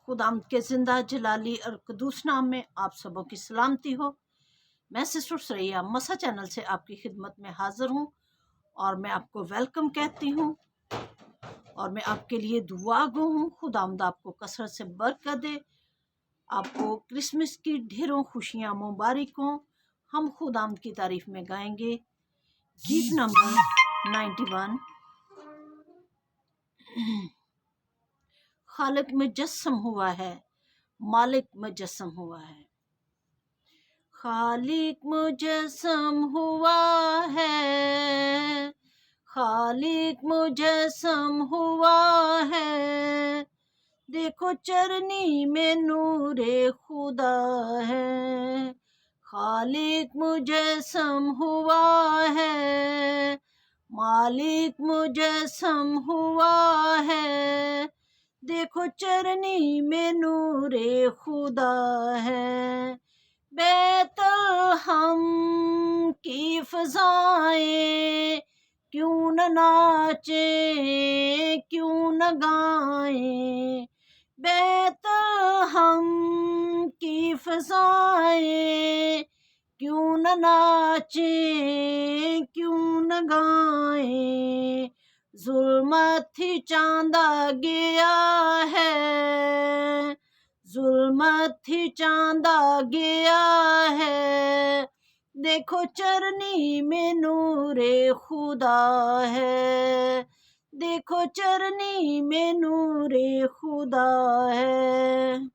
खुदाम के जिंदा जलाली और कदूस नाम में आप सबों की सलामती हो। मैं सिस्टर सरैया मसा चैनल से आपकी खिदमत में हाजिर हूँ और मैं आपको वेलकम कहती हूँ और मैं आपके लिए दुआ गो हूँ। खुदामद आपको कसरत से बरकत दे, आपको क्रिसमस की ढेरों खुशियाँ मुबारक हों। हम खुदामद की तारीफ में गाएंगे गीत नंबर 91। खालिक मुजस्सम हुआ है, मालिक मुजस्सम हुआ है। खालिक मुजस्सम हुआ है, खालिक मुजस्सम हुआ है। देखो चरनी में नूरे खुदा है। खालिक मुजस्सम हुआ है, मालिक मुजस्सम हुआ है। देखो चरनी में नूरे खुदा है। बैतलहम की फ़ज़ाएं क्यों न नाचे, क्यों न गाएं। बैतलहम की फ़ज़ाएं क्यों न नाचे, क्यों न गाएं। ज़ुल्मत ही चांदा गया है, ज़ुल्मत ही चांदा गया है। देखो चरनी में नूरे खुदा है, देखो चरनी में नूरे खुदा है।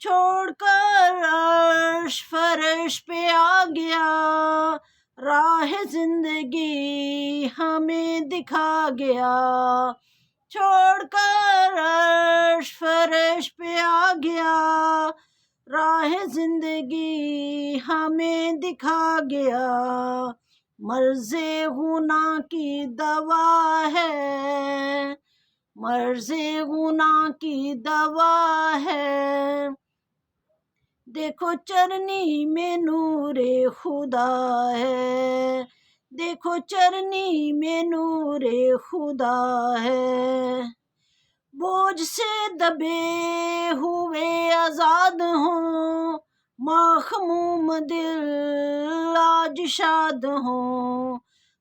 छोड़कर अर्श फर्श पे आ गया, राह जिंदगी हमें दिखा गया। छोड़कर अर्श फर्श पे आ गया, राह जिंदगी हमें दिखा गया। मर्ज़े गुना की दवा है, मर्ज़े गुना की दवा है। देखो चरनी में नूरे खुदा है, देखो चरनी में नूरे खुदा है। बोझ से दबे हुए आज़ाद हों, मखमूम दिल आज शाद हों।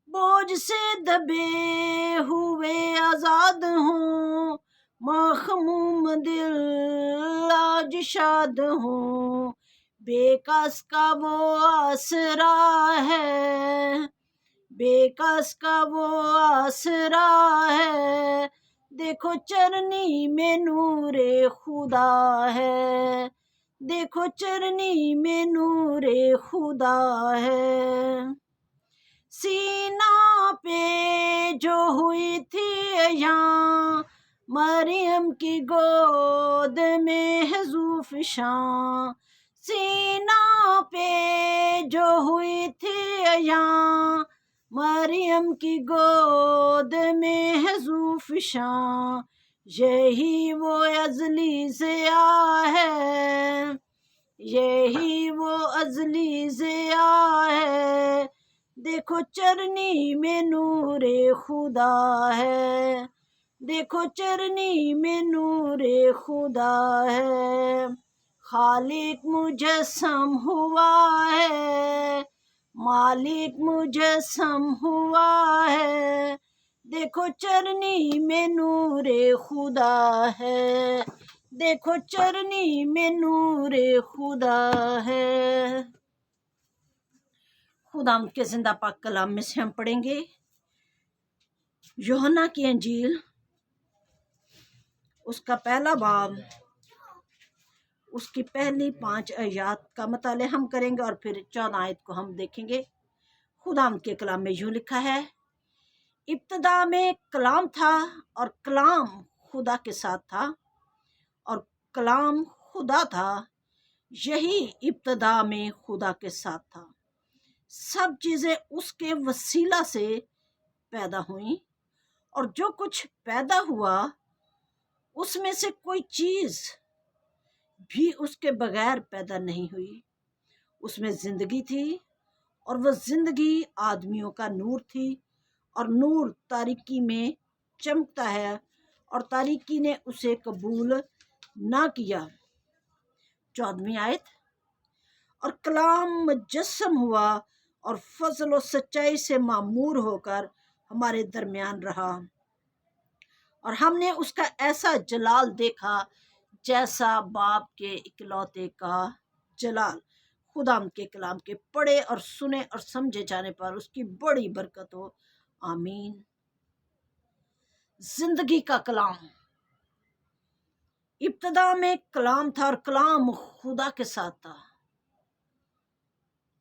बोझ से दबे हुए आज़ाद हों, मखमूम दिल आज शाद हों। बेकस का वो आसरा है, बेकस का वो आसरा है। देखो चरनी में नूरे खुदा है, देखो चरनी में नूरे खुदा है। सीना पे जो हुई थी यहाँ, मरियम की गोद में है ज़ुल्फ़िशां। सीना पे जो हुई थी यहाँ, मरियम की गोद में है ज़ुल्फ़िशां। यही वो अज़ली ज़िया है, यही वो अज़ली ज़िया है। देखो चरनी में नूरे खुदा है, देखो चरनी में नूरे खुदा है। खालिक मुजस्सम हुआ है, मालिक मुजस्सम हुआ है। देखो चरनी में नूरे खुदा है, देखो चरनी में नूरे खुदा है। खुदाम के जिंदा पाक कलाम में से हम पढ़ेंगे यूहन्ना की अंजील, उसका पहला बाब, उसकी पहली 5 आयत का मुताला हम करेंगे और फिर 14 आयत को हम देखेंगे। खुदाम के कलाम में यूं लिखा है, इब्तिदा में कलाम था और कलाम खुदा के साथ था और कलाम खुदा था। यही इब्तिदा में खुदा के साथ था। सब चीज़ें उसके वसीला से पैदा हुई और जो कुछ पैदा हुआ उसमें से कोई चीज़ भी उसके बगैर पैदा नहीं हुई। उसमें ज़िंदगी थी और वह ज़िंदगी आदमियों का नूर थी और नूर तारीकी में चमकता है और तारीकी ने उसे कबूल ना किया। 14वीं आयत, और कलाम मुजस्सम हुआ और फजल और सच्चाई से मामूर होकर हमारे दरमियान रहा, और हमने उसका ऐसा जलाल देखा जैसा बाप के इकलौते का जलाल। खुदा के कलाम के पढ़े और सुने और समझे जाने पर उसकी बड़ी बरकत हो, आमीन। जिंदगी का कलाम। इब्तदा में कलाम था और कलाम खुदा के साथ था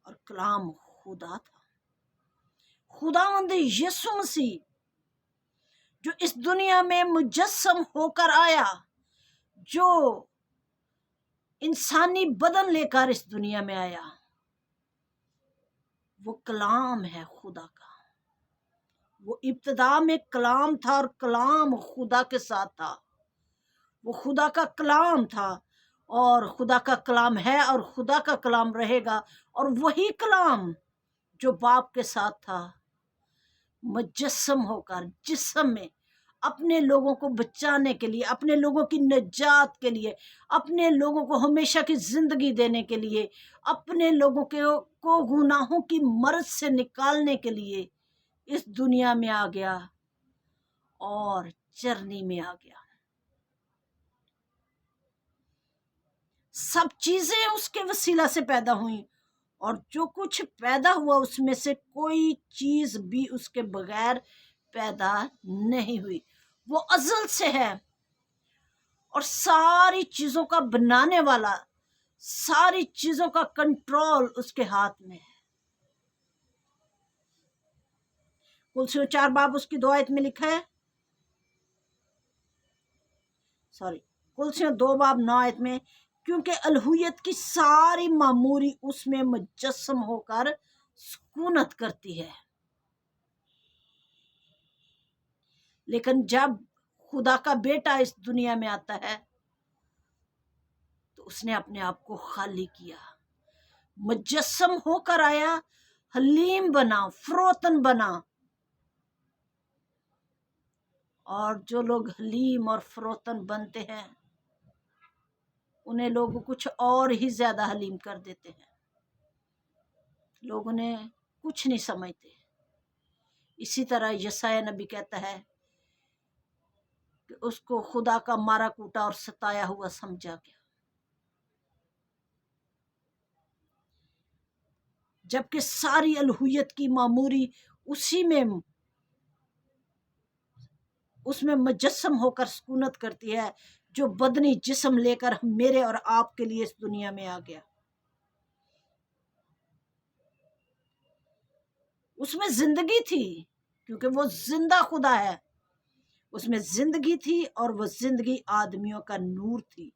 और कलाम खुदा था। खुदावंद यीशु मसीह जो इस दुनिया में मुजस्सम होकर आया, जो इंसानी बदन लेकर इस दुनिया में आया, वो कलाम है खुदा का। वो इब्तदा में कलाम था और कलाम खुदा के साथ था। वो खुदा का कलाम था और खुदा का कलाम है और खुदा का कलाम रहेगा। और वही कलाम जो बाप के साथ था, मुजस्सम होकर जिस्म में अपने लोगों को बचाने के लिए, अपने लोगों की निजात के लिए, अपने लोगों को हमेशा की जिंदगी देने के लिए, अपने लोगों को गुनाहों की मर्ज से निकालने के लिए इस दुनिया में आ गया और चरनी में आ गया। सब चीजें उसके वसीला से पैदा हुई और जो कुछ पैदा हुआ उसमें से कोई चीज भी उसके बगैर पैदा नहीं हुई। वो अज़ल से है और सारी चीजों का बनाने वाला, सारी चीजों का कंट्रोल उसके हाथ में है। कुलसियों 4 बाब उसकी 2 आयत में लिखा है, कुलसियों 2 बाब 9 आयत में, क्योंकि अलहुयत की सारी मामूरी उसमें मुजस्सम होकर सुकूनत करती है। लेकिन जब खुदा का बेटा इस दुनिया में आता है तो उसने अपने आप को खाली किया, मुजस्सम होकर आया, हलीम बना, फरोतन बना। और जो लोग हलीम और फरोतन बनते हैं उन्हें लोग कुछ और ही ज्यादा हलीम कर देते हैं। लोग उन्हें कुछ नहीं समझते। इसी तरह यशायाह नबी कहता है कि उसको खुदा का मारा कूटा और सताया हुआ समझा गया, जबकि सारी अलहुयत की मामूरी उसमें मुजस्सम होकर सुकूनत करती है, जो बदनी जिस्म लेकर मेरे और आपके लिए इस दुनिया में आ गया। उसमें जिंदगी थी क्योंकि वो जिंदा खुदा है। उसमें जिंदगी थी और वो जिंदगी आदमियों का नूर थी,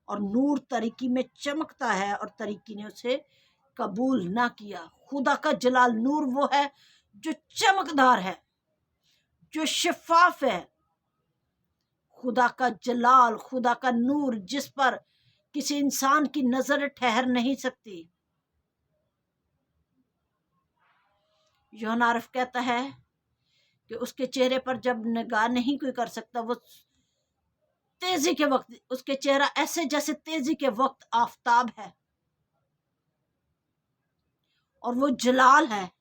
और नूर तरीकी में चमकता है और तरीकी ने उसे कबूल ना किया। खुदा का जलाल नूर वो है जो चमकदार है, जो शफाफ है। खुदा का जलाल, खुदा का नूर जिस पर किसी इंसान की नजर ठहर नहीं सकती। यूहन्ना आरिफ कहता है कि उसके चेहरे पर जब निगाह नहीं कोई कर सकता, वो तेजी के वक्त, उसके चेहरा ऐसे जैसे तेजी के वक्त आफताब है और वो जलाल है।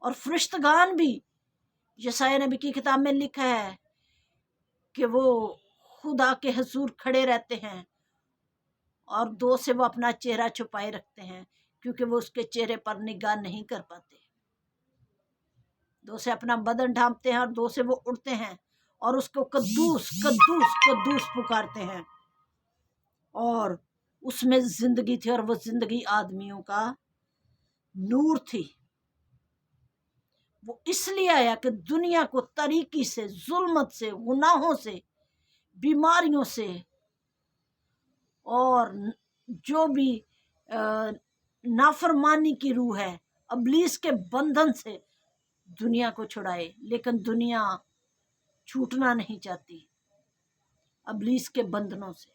और फरिश्तगान भी, यशायाह नबी की किताब में लिखा है कि वो खुदा के हुजूर खड़े रहते हैं और 2 से वो अपना चेहरा छुपाए रखते हैं क्योंकि वो उसके चेहरे पर निगाह नहीं कर पाते। 2 से अपना बदन ढांपते हैं और 2 से वो उड़ते हैं और उसको कद्दूस कद्दूस कद्दूस पुकारते हैं। और उसमें जिंदगी थी और वो जिंदगी आदमियों का नूर थी। वो इसलिए आया कि दुनिया को तरीकी से, जुल्मत से, गुनाहों से, बीमारियों से और जो भी नाफरमानी की रूह है, अबलीस के बंधन से दुनिया को छुड़ाए। लेकिन दुनिया छूटना नहीं चाहती अबलीस के बंधनों से।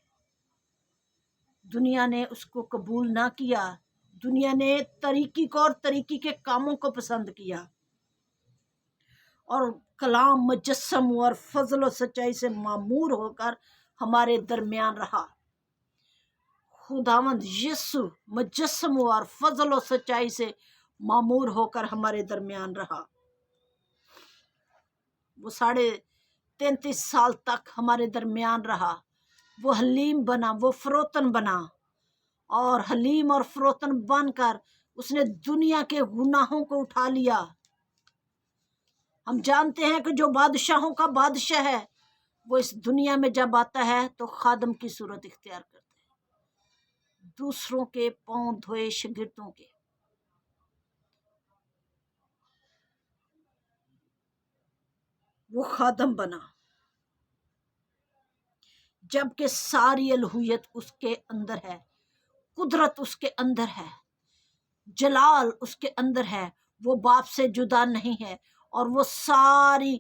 दुनिया ने उसको कबूल ना किया। दुनिया ने तरीकी को और तरीकी के कामों को पसंद किया और कलाम मुजस्सम और फजल और सच्चाई से मामूर होकर ہمارے درمیان رہا۔ خداوند یسوع مجسم اور فضل و سچائی سے معمور ہو کر ہمارے درمیان رہا۔ وہ 33.5 سال تک ہمارے درمیان رہا۔ وہ حلیم بنا، وہ فروتن بنا، اور حلیم اور فروتن بن کر اس نے دنیا کے گناہوں کو اٹھا لیا۔ ہم جانتے ہیں کہ جو بادشاہوں کا بادشاہ ہے وہ اس دنیا میں جب آتا ہے تو خادم کی صورت اختیار کرتا ہے، دوسروں کے پاؤں دھوئے شاگردوں کے۔ وہ خادم بنا، جبکہ ساری الوہیت اس کے اندر ہے، قدرت اس کے اندر ہے، جلال اس کے اندر ہے۔ وہ باپ سے جدا نہیں ہے، اور وہ ساری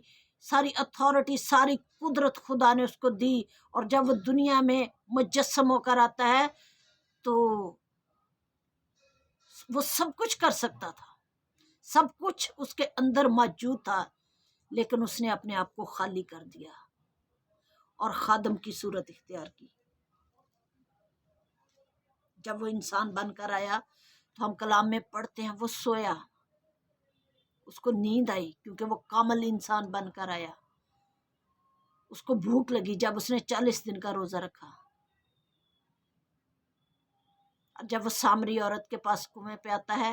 اتھارٹی، ساری قدرت خدا نے اس کو دی۔ اور جب وہ دنیا میں مجسم ہو کر آتا ہے تو وہ سب کچھ کر سکتا تھا، سب کچھ اس کے اندر موجود تھا، لیکن اس نے اپنے آپ کو خالی کر دیا اور خادم کی صورت اختیار کی۔ جب وہ انسان بن کر آیا تو ہم کلام میں پڑھتے ہیں وہ سویا، اس کو نیند آئی کیونکہ وہ کامل انسان بن کر آیا۔ اس کو بھوک لگی جب اس نے 40 دن کا روزہ رکھا۔ جب وہ سامری عورت کے پاس کنویں پہ آتا ہے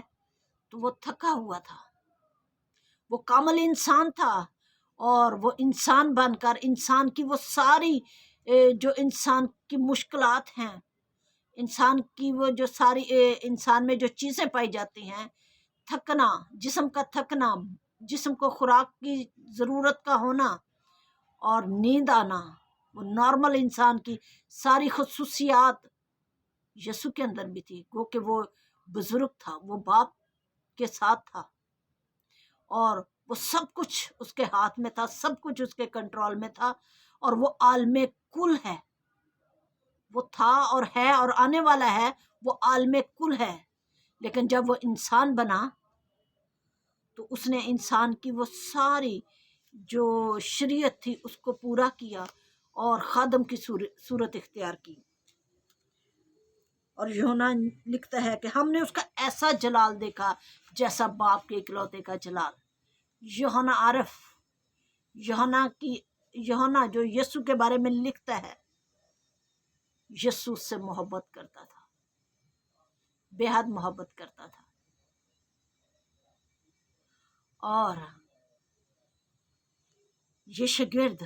تو وہ تھکا ہوا تھا، وہ کامل انسان تھا، اور وہ انسان بن کر انسان کی وہ ساری جو انسان کی مشکلات ہیں، انسان کی وہ جو ساری انسان میں جو چیزیں پائی جاتی ہیں، تھکنا، جسم کا تھکنا، جسم کو خوراک کی ضرورت کا ہونا اور نیند آنا، وہ نارمل انسان کی ساری خصوصیات یسوع کے اندر بھی تھی۔ گو کہ وہ بزرگ تھا، وہ باپ کے ساتھ تھا، اور وہ سب کچھ اس کے ہاتھ میں تھا، سب کچھ اس کے کنٹرول میں تھا، اور وہ عالم کل ہے، وہ تھا اور ہے اور آنے والا ہے، وہ عالم کل ہے۔ لیکن جب وہ انسان بنا تو اس نے انسان کی وہ ساری جو شریعت تھی اس کو پورا کیا اور خادم کی صورت اختیار کی۔ اور یوحنا لکھتا ہے کہ ہم نے اس کا ایسا جلال دیکھا جیسا باپ کے اکلوتے کا جلال۔ یوحنا عارف، یوحنا جو یسوع کے بارے میں لکھتا ہے، یسوع سے محبت کرتا تھا، بے حد محبت کرتا تھا، اور یہ شاگرد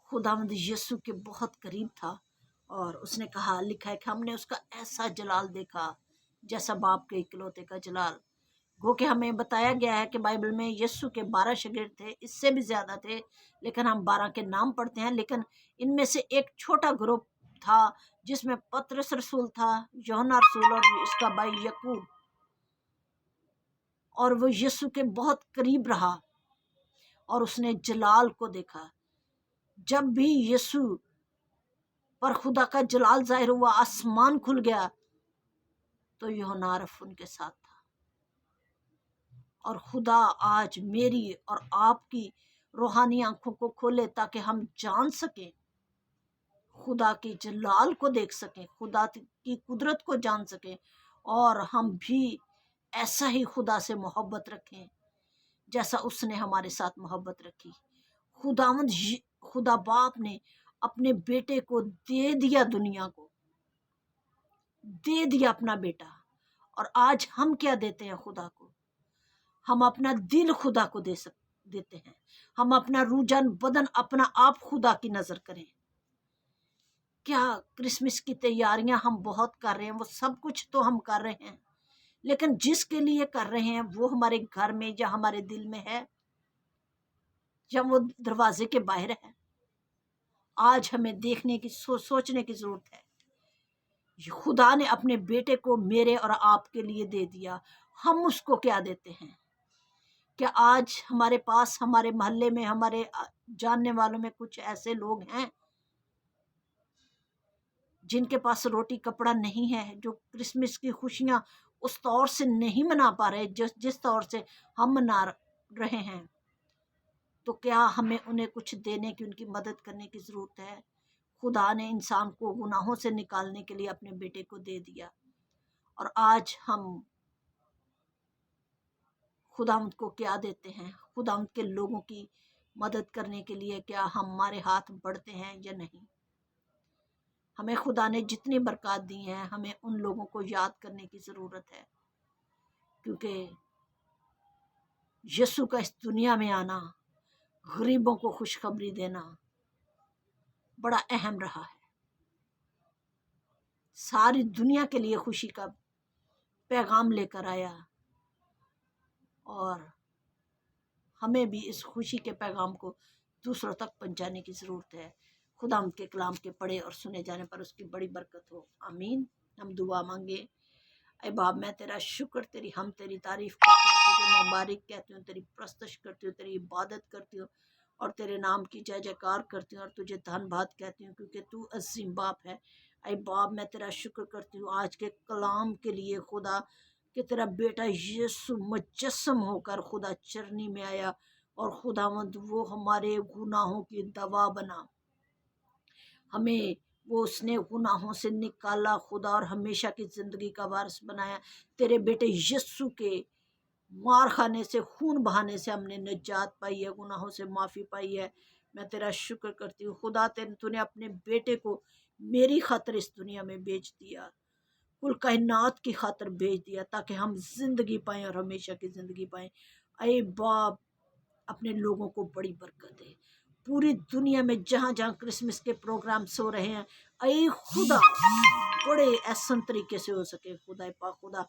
خداوند یسوع کے بہت قریب تھا، اور اس نے کہا، لکھا ہے کہ ہم نے اس کا ایسا جلال دیکھا جیسا باپ کے اکلوتے کا جلال۔ گو کہ ہمیں بتایا گیا ہے کہ بائبل میں یسوع کے 12 شاگرد تھے، اس سے بھی زیادہ تھے، لیکن ہم 12 کے نام پڑھتے ہیں، لیکن ان میں سے ایک چھوٹا گروپ تھا جس میں پطرس رسول تھا، یوحنا رسول اور اس کا بھائی یعقوب، اور وہ یسوع کے بہت قریب رہا اور اس نے جلال کو دیکھا۔ جب بھی یسوع پر خدا کا جلال ظاہر ہوا، آسمان کھل گیا، تو یوحنا عارف ان کے ساتھ تھا۔ اور خدا آج میری اور آپ کی روحانی آنکھوں کو کھولے تاکہ ہم جان سکیں، خدا کے جلال کو دیکھ سکیں، خدا کی قدرت کو جان سکیں، اور ہم بھی ایسا ہی خدا سے محبت رکھیں جیسا اس نے ہمارے ساتھ محبت رکھی۔ خدا باپ نے اپنے بیٹے کو دے دیا، دنیا کو دے دیا اپنا بیٹا، اور آج ہم کیا دیتے ہیں خدا کو؟ ہم اپنا دل خدا کو دیتے ہیں، ہم اپنا روح جان بدن اپنا آپ خدا کی نظر کریں۔ کیا کرسمس کی تیاریاں ہم بہت کر رہے ہیں، وہ سب کچھ تو ہم کر رہے ہیں، لیکن جس کے لیے کر رہے ہیں وہ ہمارے گھر میں یا ہمارے دل میں ہے، یا وہ دروازے کے باہر ہے؟ آج ہمیں دیکھنے کی سوچنے کی ضرورت ہے۔ خدا نے اپنے بیٹے کو میرے اور آپ کے لیے دے دیا، ہم اس کو کیا دیتے ہیں؟ کیا آج ہمارے پاس، ہمارے محلے میں، ہمارے جاننے والوں میں کچھ ایسے لوگ ہیں جن کے پاس روٹی کپڑا نہیں ہے، جو کرسمس کی خوشیاں اس طور سے نہیں منا پا رہے جس طور سے ہم منا رہے ہیں؟ تو کیا ہمیں انہیں کچھ دینے کی، ان کی مدد کرنے کی ضرورت ہے؟ खुदा ने इंसान को गुनाहों से निकालने के लिए अपने बेटे को दे दिया, और आज हम खुदावंद को क्या देते हैं? खुदावंद के लोगों की मदद करने के लिए क्या हमारे हाथ बढ़ते हैं या नहीं? हमें खुदा ने जितनी बरकत दी हैं, हमें उन लोगों को याद करने की ज़रूरत है, क्योंकि यीशु का इस दुनिया में आना, गरीबों को खुशखबरी देना बड़ा अहम रहा है। सारी दुनिया के लिए खुशी का पैगाम लेकर आया, और हमें भी इस खुशी के पैगाम को दूसरों तक पहुंचाने की ज़रूरत है। खुदा के कलाम के पढ़े और सुने जाने पर उसकी बड़ी बरकत हो। आमीन। हम दुआ मांगे। ऐ बाप, मैं तेरा शुक्र, हम तेरी तारीफ करती हूँ, तुझे मुबारक कहती हूँ, तेरी प्रस्तश करती हूँ, तेरी इबादत करती हूँ, और तेरे नाम की जय जयकार करती हूँ, और तुझे धन्यवाद कहती हूँ, क्योंकि तू अजीम बाप है। ऐ बाप, मैं तेरा शुक्र करती हूँ आज के कलाम के लिए खुदा, कि तेरा बेटा यीशु मुजस्सम होकर खुदा चरनी में आया, और खुदावंद वो हमारे गुनाहों की दवा बना, हमें वो उसने गुनाहों से निकाला खुदा, और हमेशा की ज़िंदगी का वारिस बनाया। तेरे बेटे यीशु के मार खाने से, खून बहाने से हमने निजात पाई है, गुनाहों से माफ़ी पाई है। मैं तेरा शुक्र करती हूँ खुदा, तूने अपने बेटे को मेरी खातिर इस दुनिया में बेच दिया, कुल कायनात की खातिर भेज दिया, ताकि हम जिंदगी पाएं और हमेशा की ज़िंदगी पाएं। ऐ बाप, अपने लोगों को बड़ी बरकत दे। पूरी दुनिया में जहाँ जहाँ क्रिसमस के प्रोग्राम्स हो रहे हैं, ऐ खुदा बड़े एहसन तरीके से हो सके खुदा पाक खुदा,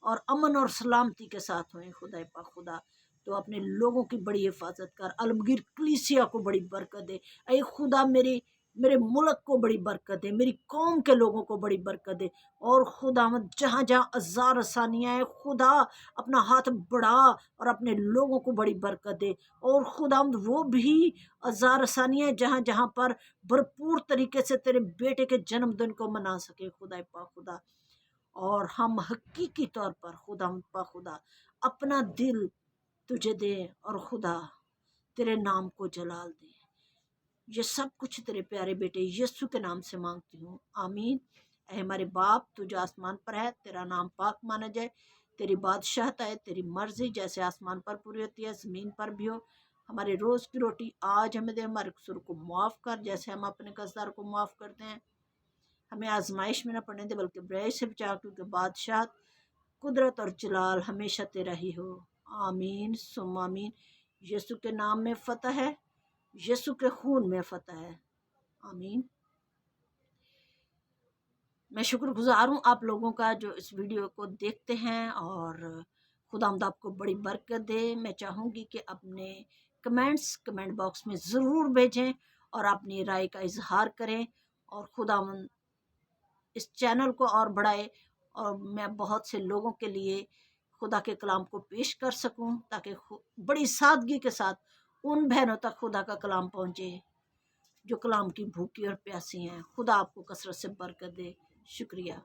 और अमन और सलामती के साथ होए खुदा पाक खुदा। तो अपने लोगों की बड़ी हिफाजत कर, अलमगीर कलीसिया को बड़ी बरकत दे। ऐ खुदा मेरे मुल्क को बड़ी बरकत दे, मेरी कौम के लोगों को बड़ी बरकत दे। और खुदा जहाँ जहाँ अज़ार आसानियाँ हैं खुदा, अपना हाथ बढ़ा और अपने लोगों को बड़ी बरकत दे। और खुदा वो भी अज़ार आसानियाँ जहाँ जहाँ पर भरपूर तरीके से तेरे बेटे के जन्मदिन को मना सके खुदा पाक खुदा, और हम हकीकी तौर पर खुदा पाक खुदा अपना दिल तुझे दे, और खुदा तेरे नाम को जलाल दे। ये सब कुछ तेरे प्यारे बेटे यीशु के नाम से मांगती हूँ, आमीन। ऐ हमारे बाप, तू जो आसमान पर है, तेरा नाम पाक माना जाए, तेरी बादशाहत आए, तेरी मर्जी जैसे आसमान पर पूरी होती है ज़मीन पर भी हो। हमारे रोज़ की रोटी आज हमें दे, हमारे कसूर को माफ़ कर जैसे हम अपने कर्जदार को माफ़ करते हैं। हमें आजमाइश में न पड़ने दे, बल्कि बुराई से बचा, क्योंकि बादशाहत, कुदरत और जलाल हमेशा तेरा ही हो। आमीन सुम आमीन। यीशु के नाम में फ़तह है, यीशु के खून में फ़तह है। आमीन। मैं शुक्रगुज़ार हूँ आप लोगों का जो इस वीडियो को देखते हैं, और खुदावंद आपको बड़ी बरकत दे। मैं चाहूँगी कि अपने कमेंट बॉक्स में ज़रूर भेजें और अपनी राय का इजहार करें, और खुदावंद इस चैनल को और बढ़ाए, और मैं बहुत से लोगों के लिए खुदा के कलाम को पेश कर सकूं, ताकि बड़ी सादगी के साथ उन बहनों तक खुदा का कलाम पहुँचे जो कलाम की भूखी और प्यासी हैं। खुदा आपको कसरत से बरकत दे। शुक्रिया।